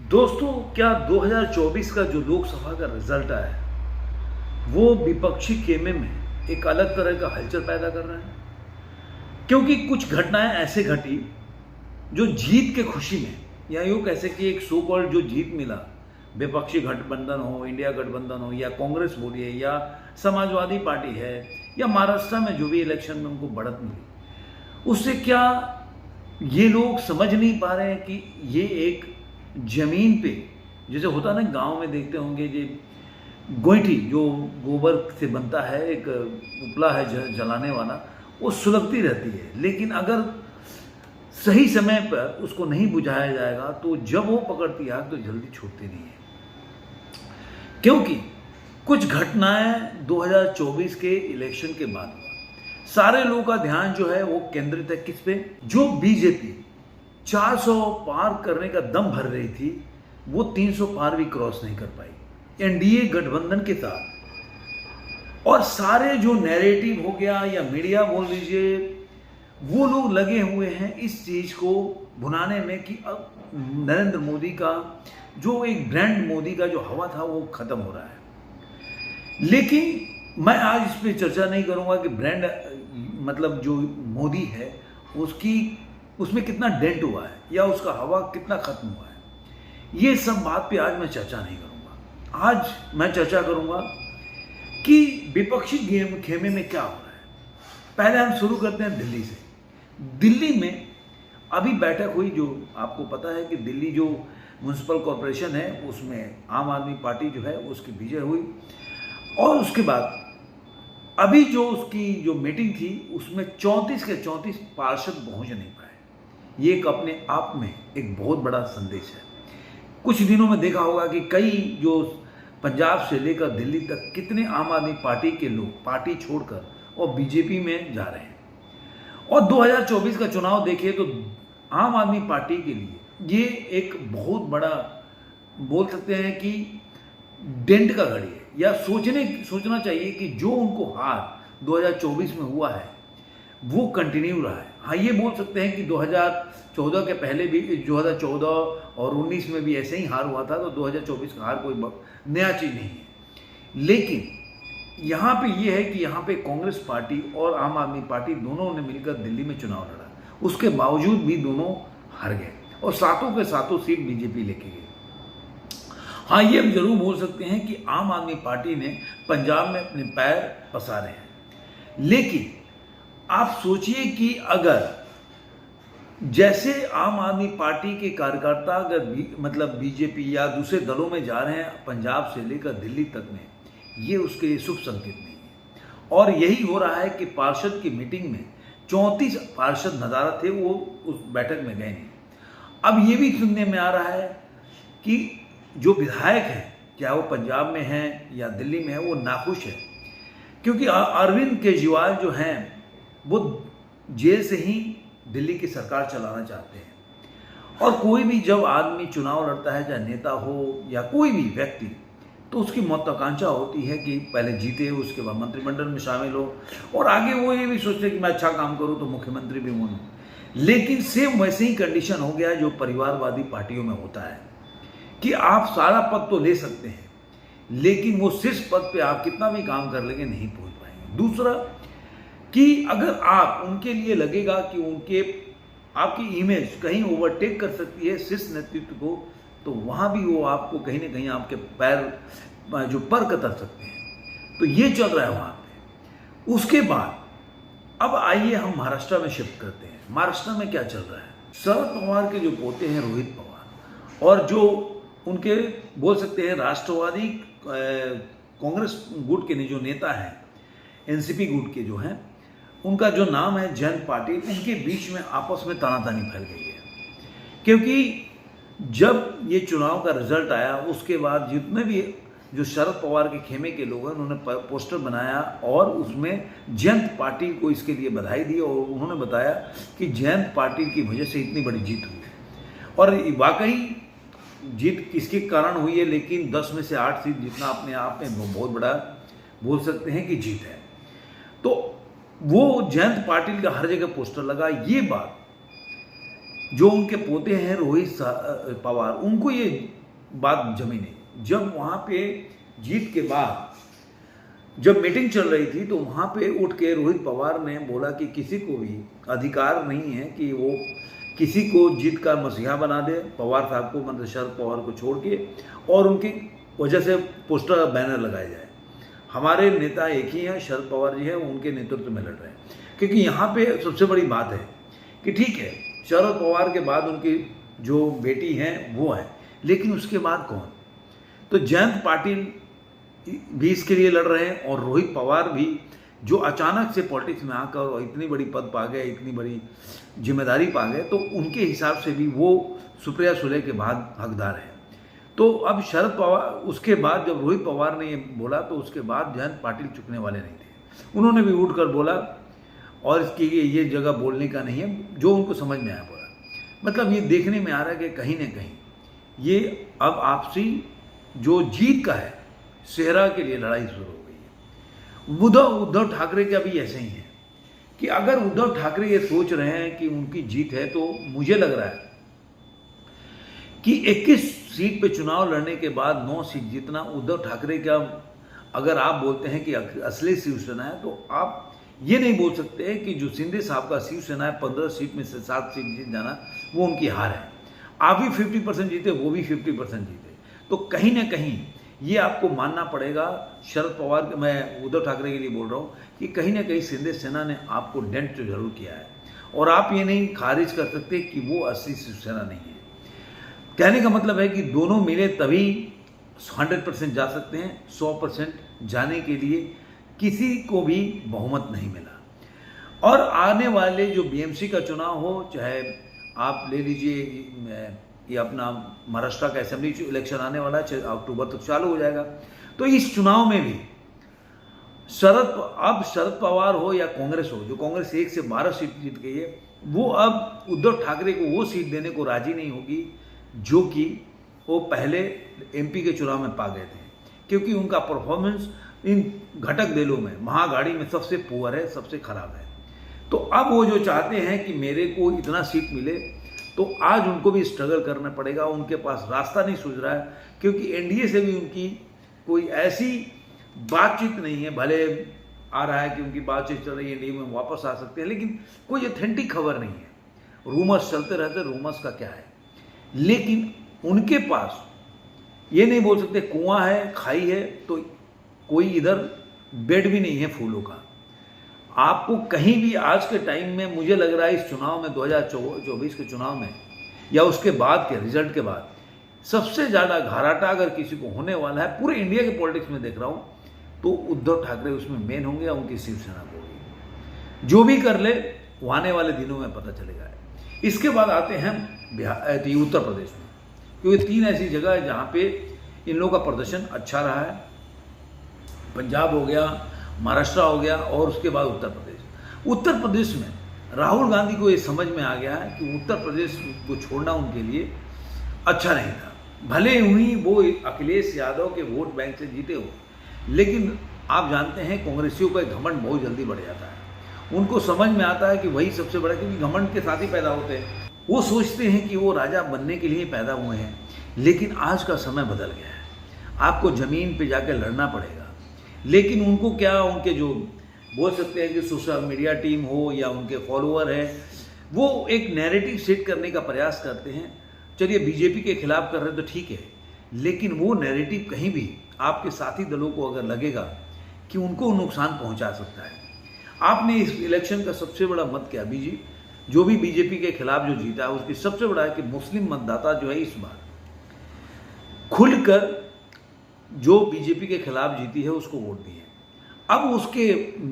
दोस्तों, क्या 2024 का जो लोकसभा का रिजल्ट आया है वो विपक्षी खेमे में एक अलग तरह का हलचल पैदा कर रहा है। क्योंकि कुछ घटनाएं ऐसे घटी जो जीत के खुशी में, या यूँ कैसे कि एक सो कॉल्ड जो जीत मिला, विपक्षी गठबंधन हो, इंडिया गठबंधन हो, या कांग्रेस बोलिए, या समाजवादी पार्टी है, या महाराष्ट्र में जो भी इलेक्शन में उनको बढ़त मिली, उससे क्या ये लोग समझ नहीं पा रहे हैं कि ये एक जमीन पे, जैसे होता ना गांव में देखते होंगे, ये गोईठी जो गोबर से बनता है, एक उपला है जलाने वाला, वो सुलगती रहती है, लेकिन अगर सही समय पर उसको नहीं बुझाया जाएगा तो जब वो पकड़ती आग तो जल्दी छूटती नहीं है। क्योंकि कुछ घटनाएं 2024 के इलेक्शन के बाद हुआ, सारे लोगों का ध्यान जो है वो केंद्रित है किस पे? जो बीजेपी 400 पार करने का दम भर रही थी, वो 300 पार भी क्रॉस नहीं कर पाई एनडीए गठबंधन के साथ। और सारे जो नैरेटिव हो गया या मीडिया बोल लीजिए, वो लोग लगे हुए हैं इस चीज को भुनाने में कि अब नरेंद्र मोदी का जो एक ब्रांड मोदी का जो हवा था वो खत्म हो रहा है। लेकिन मैं आज इस पर चर्चा नहीं करूंगा कि ब्रांड मतलब जो मोदी है उसमें कितना डेंट हुआ है या उसका हवा कितना खत्म हुआ है। ये सब बात पे आज मैं चर्चा नहीं करूंगा। आज मैं चर्चा करूंगा कि विपक्षी खेमे में क्या हो रहा है। पहले हम शुरू करते हैं दिल्ली से। दिल्ली में अभी बैठक हुई, जो आपको पता है कि दिल्ली जो म्युनिसिपल कॉरपोरेशन है उसमें आम आदमी पार्टी जो है उसकी विजय हुई, और उसके बाद अभी जो उसकी जो मीटिंग थी उसमें 34 के 34 पार्षद पहुंच नहीं पाए। ये एक अपने आप में एक बहुत बड़ा संदेश है। कुछ दिनों में देखा होगा कि कई जो पंजाब से लेकर दिल्ली तक कितने आम आदमी पार्टी के लोग पार्टी छोड़कर और बीजेपी में जा रहे हैं। और 2024 का चुनाव देखिए तो आम आदमी पार्टी के लिए ये एक बहुत बड़ा, बोल सकते हैं कि डेंट का घड़ी है, या सोचना चाहिए कि जो उनको हार 2024 में हुआ है वो कंटिन्यू रहा है। हाँ, ये बोल सकते हैं कि 2014 के पहले भी 2014 और 19 में भी ऐसे ही हार हुआ था, तो 2024 का हार कोई नया चीज़ नहीं है। लेकिन यहाँ पे ये है कि यहाँ पे कांग्रेस पार्टी और आम आदमी पार्टी दोनों ने मिलकर दिल्ली में चुनाव लड़ा, उसके बावजूद भी दोनों हार गए और सातों के सातों सीट बीजेपी लेके गई। हाँ, ये हम जरूर बोल सकते हैं कि आम आदमी पार्टी ने पंजाब में अपने पैर पसारे हैं। लेकिन आप सोचिए कि अगर जैसे आम आदमी पार्टी के कार्यकर्ता अगर मतलब बीजेपी या दूसरे दलों में जा रहे हैं पंजाब से लेकर दिल्ली तक में, ये उसके लिए शुभ संकेत नहीं है। और यही हो रहा है कि पार्षद की मीटिंग में 34 पार्षद नज़ारा थे, वो उस बैठक में गए नहीं। अब ये भी सुनने में आ रहा है कि जो विधायक हैं, चाहे वो पंजाब में हैं या दिल्ली में है, वो नाखुश है क्योंकि अरविंद केजरीवाल जो हैं वो जेल से ही दिल्ली की सरकार चलाना चाहते हैं। और कोई भी जब आदमी चुनाव लड़ता है, चाहे नेता हो या कोई भी व्यक्ति, तो उसकी महत्वाकांक्षा होती है कि पहले जीते, उसके बाद मंत्रिमंडल में शामिल हो, और आगे वो ये भी सोचते हैं कि मैं अच्छा काम करूं तो मुख्यमंत्री भी बनूं। लेकिन सेम वैसे ही कंडीशन हो गया जो परिवारवादी पार्टियों में होता है कि आप सारा पद तो ले सकते हैं, लेकिन वो शीर्ष पद पे आप कितना भी काम कर लेंगे नहीं पहुंच पाएंगे। दूसरा कि अगर आप उनके लिए लगेगा कि आपकी इमेज कहीं ओवरटेक कर सकती है शीर्ष नेतृत्व को, तो वहां भी वो आपको कहीं ना कहीं आपके पैर जो पर कतर सकते हैं। तो ये चल रहा है वहां पे। उसके बाद अब आइए हम महाराष्ट्र में शिफ्ट करते हैं। महाराष्ट्र में क्या चल रहा है? शरद पवार के जो पोते हैं रोहित पवार, और जो उनके बोल सकते हैं राष्ट्रवादी कांग्रेस गुट के जो नेता हैं, एनसीपी गुट के जो हैं, उनका जो नाम है जयंत पाटिल, उनके बीच में आपस में तानातानी फैल गई है। क्योंकि जब ये चुनाव का रिजल्ट आया उसके बाद जितने भी जो शरद पवार के खेमे के लोग हैं उन्होंने पोस्टर बनाया और उसमें जयंत पाटिल को इसके लिए बधाई दी, और उन्होंने बताया कि जयंत पाटिल की वजह से इतनी बड़ी जीत हुई। और वाकई जीत किसके कारण हुई है, लेकिन 10 में से 8 सीट जितना अपने आप में बहुत बड़ा बोल सकते हैं कि जीत है। तो वो जयंत पाटिल का हर जगह पोस्टर लगा। ये बात जो उनके पोते हैं रोहित पवार, उनको ये बात जमी नहीं। जब वहाँ पे जीत के बाद जब मीटिंग चल रही थी तो वहाँ पे उठ के रोहित पवार ने बोला कि किसी को भी अधिकार नहीं है कि वो किसी को जीत का मसीहा बना दे, पवार साहब को, मतलब शरद पवार को छोड़ के, और उनकी वजह से पोस्टर बैनर लगाए जाए। हमारे नेता एक ही हैं, शरद पवार जी हैं, उनके नेतृत्व में लड़ रहे हैं। क्योंकि यहाँ पे सबसे बड़ी बात है कि ठीक है, शरद पवार के बाद उनकी जो बेटी हैं वो है, लेकिन उसके बाद कौन? तो जयंत पाटिल भी इसके लिए लड़ रहे हैं, और रोहित पवार भी जो अचानक से पॉलिटिक्स में आकर और इतनी बड़ी पद पा गए, इतनी बड़ी जिम्मेदारी पा गए, तो उनके हिसाब से भी वो सुप्रिया सुले के बाद हकदार है। तो अब शरद पवार, उसके बाद जब रोहित पवार ने ये बोला तो उसके बाद जयंत पाटिल चुकने वाले नहीं थे। उन्होंने भी उठकर बोला, और इसकी ये जगह बोलने का नहीं है, जो उनको समझ में आया बोला। मतलब ये देखने में आ रहा है कि कहीं ना कहीं ये अब आपसी जो जीत का है सेहरा के लिए लड़ाई शुरू हो गई है। उद्धव ठाकरे का भी ऐसे ही है कि अगर उद्धव ठाकरे ये सोच रहे हैं कि उनकी जीत है, तो मुझे लग रहा है कि 21 सीट पे चुनाव लड़ने के बाद 9 सीट जीतना उद्धव ठाकरे का, अगर आप बोलते हैं कि असली शिवसेना है, तो आप ये नहीं बोल सकते कि जो शिंदे साहब का शिवसेना है 15 सीट में से 7 सीट जीत जाना वो उनकी हार है। आप भी 50% जीते, वो भी 50% जीते, तो कहीं ना कहीं ये आपको मानना पड़ेगा। शरद पवार, मैं उद्धव ठाकरे के लिए बोल रहा हूँ कि कहीं ना कहीं शिंदे सेना ने आपको डेंट तो जरूर किया है, और आप ये नहीं खारिज कर सकते कि वो असली शिवसेना नहीं है। कहने का मतलब है कि दोनों मिले तभी 100% जा सकते हैं। 100% जाने के लिए किसी को भी बहुमत नहीं मिला। और आने वाले जो बीएमसी का चुनाव हो, चाहे आप ले लीजिए ये अपना महाराष्ट्र का असेंबली इलेक्शन आने वाला है, अक्टूबर तक चालू हो जाएगा, तो इस चुनाव में भी शरद पवार हो या कांग्रेस हो, जो कांग्रेस 1 से 12 सीट जीत गई है, वो अब उद्धव ठाकरे को वो सीट देने को राजी नहीं होगी जो कि वो पहले एमपी के चुनाव में पा गए थे, क्योंकि उनका परफॉर्मेंस इन घटक दलों में, महागाड़ी में सबसे पुअर है, सबसे खराब है। तो अब वो जो चाहते हैं कि मेरे को इतना सीट मिले, तो आज उनको भी स्ट्रगल करना पड़ेगा। उनके पास रास्ता नहीं सूझ रहा है, क्योंकि एनडीए से भी उनकी कोई ऐसी बातचीत नहीं है। भले आ रहा है कि उनकी बातचीत चल रही है, एनडीए में वापस आ सकते हैं, लेकिन कोई ऑथेंटिक खबर नहीं है। रूमर्स चलते रहते, रूमर्स का क्या है, लेकिन उनके पास ये नहीं बोल सकते कुआं है, खाई है, तो कोई इधर बेड भी नहीं है फूलों का। आपको कहीं भी आज के टाइम में, मुझे लग रहा है इस चुनाव में, 2024 के चुनाव में या उसके बाद के रिजल्ट के बाद, सबसे ज़्यादा घाराटा अगर किसी को होने वाला है पूरे इंडिया के पॉलिटिक्स में देख रहा हूँ, तो उद्धव ठाकरे उसमें मेन होंगे या उनकी शिवसेना को होगी। जो भी कर ले वो आने वाले दिनों में पता चलेगा। इसके बाद आते हैं उत्तर प्रदेश में, क्योंकि 3 ऐसी जगह है जहाँ पे इन लोगों का प्रदर्शन अच्छा रहा है। पंजाब हो गया, महाराष्ट्र हो गया, और उसके बाद उत्तर प्रदेश। उत्तर प्रदेश में राहुल गांधी को ये समझ में आ गया है कि उत्तर प्रदेश को छोड़ना उनके लिए अच्छा नहीं था। भले ही वो अखिलेश यादव के वोट बैंक से जीते हो, लेकिन आप जानते हैं कांग्रेसियों का घमंड बहुत जल्दी बढ़ जाता है। उनको समझ में आता है कि वही सबसे बड़ा, क्योंकि घमंड के साथ ही पैदा होते हैं। वो सोचते हैं कि वो राजा बनने के लिए पैदा हुए हैं, लेकिन आज का समय बदल गया है। आपको ज़मीन पे जाकर लड़ना पड़ेगा। लेकिन उनको क्या, उनके जो बोल सकते हैं कि सोशल मीडिया टीम हो या उनके फॉलोअर है, वो एक नैरेटिव सेट करने का प्रयास करते हैं। चलिए बीजेपी के खिलाफ कर रहे हैं तो ठीक है, लेकिन वो नैरेटिव कहीं भी आपके साथी दलों को अगर लगेगा कि उनको नुकसान पहुंचा सकता है। आपने इस इलेक्शन का सबसे बड़ा मत क्या, जो भी बीजेपी के खिलाफ जो जीता है, उसकी सबसे बड़ा है कि मुस्लिम मतदाता जो है इस बार खुलकर जो बीजेपी के खिलाफ जीती है उसको वोट दिए। अब उसके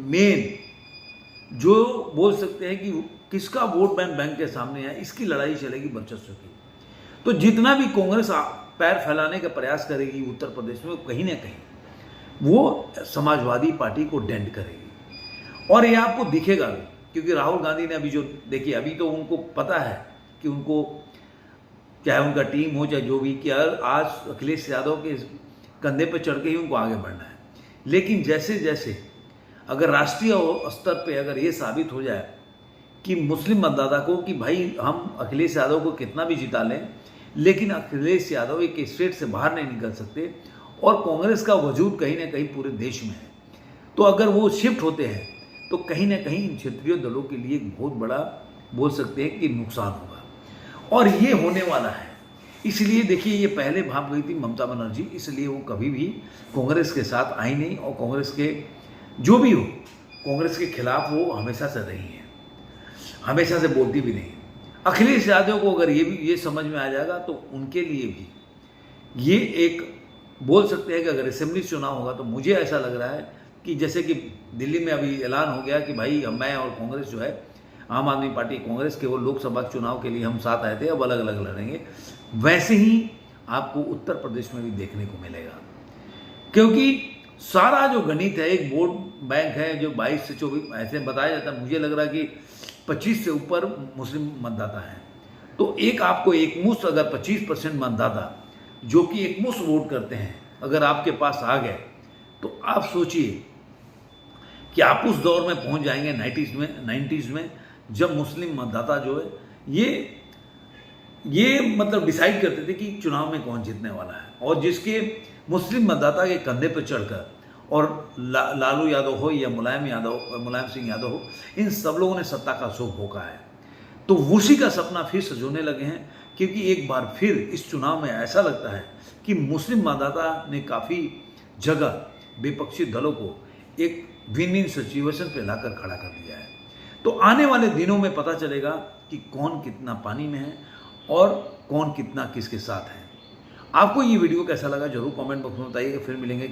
मेन जो बोल सकते हैं कि किसका वोट बैंक के सामने है, इसकी लड़ाई चलेगी वर्चस्व की। तो जितना भी कांग्रेस पैर फैलाने का प्रयास करेगी उत्तर प्रदेश में, कहीं ना कहीं वो समाजवादी पार्टी को डेंट करेगी, और ये आपको दिखेगा भी, क्योंकि राहुल गांधी ने अभी जो देखिए, अभी तो उनको पता है कि उनको, चाहे उनका टीम हो चाहे जो भी, कि आज अखिलेश यादव के कंधे पर चढ़ के ही उनको आगे बढ़ना है। लेकिन जैसे जैसे अगर राष्ट्रीय स्तर पे अगर ये साबित हो जाए कि मुस्लिम मतदाता को कि भाई हम अखिलेश यादव को कितना भी जिता लें, लेकिन अखिलेश यादव एक स्टेट से बाहर नहीं निकल सकते और कांग्रेस का वजूद कहीं ना कहीं पूरे देश में है। तो अगर वो शिफ्ट होते हैं तो कहीं ना कहीं इन क्षेत्रीय दलों के लिए एक बहुत बड़ा बोल सकते हैं कि नुकसान होगा, और ये होने वाला है। इसलिए देखिए, ये पहले भाग गई थी ममता बनर्जी, इसलिए वो कभी भी कांग्रेस के साथ आई नहीं, और कांग्रेस के जो भी हो, कांग्रेस के खिलाफ वो हमेशा से रही है, हमेशा से बोलती भी नहीं। अखिलेश यादव को अगर ये समझ में आ जाएगा तो उनके लिए भी ये एक बोल सकते हैं कि अगर असेंबली चुनाव होगा तो मुझे ऐसा लग रहा है कि जैसे कि दिल्ली में अभी ऐलान हो गया कि भाई मैं और कांग्रेस जो है, आम आदमी पार्टी कांग्रेस के, वो लोकसभा चुनाव के लिए हम साथ आए थे, अब अलग अलग लड़ेंगे, वैसे ही आपको उत्तर प्रदेश में भी देखने को मिलेगा। क्योंकि सारा जो गणित है, एक वोट बैंक है जो 22 से 24 ऐसे बताया जाता है, मुझे लग रहा है कि 25 से ऊपर मुस्लिम मतदाता हैं। तो एक आपको एकमुश्त अगर 25% मतदाता जो कि एकमुश्त वोट करते हैं अगर आपके पास आ गए, तो आप सोचिए कि आप उस दौर में पहुंच जाएंगे 90s में जब मुस्लिम मतदाता जो है ये मतलब डिसाइड करते थे कि चुनाव में कौन जीतने वाला है, और जिसके मुस्लिम मतदाता के कंधे पर चढ़कर, और लालू यादव हो या मुलायम सिंह यादव हो, इन सब लोगों ने सत्ता का सुख भोगा है। तो उसी का सपना फिर सजोने लगे हैं, क्योंकि एक बार फिर इस चुनाव में ऐसा लगता है कि मुस्लिम मतदाता ने काफ़ी जगह विपक्षी दलों को एक विन विन सिचुएशन पे लाकर खड़ा कर दिया है। तो आने वाले दिनों में पता चलेगा कि कौन कितना पानी में है और कौन कितना किसके साथ है। आपको ये वीडियो कैसा लगा जरूर कमेंट बॉक्स में बताइएगा। फिर मिलेंगे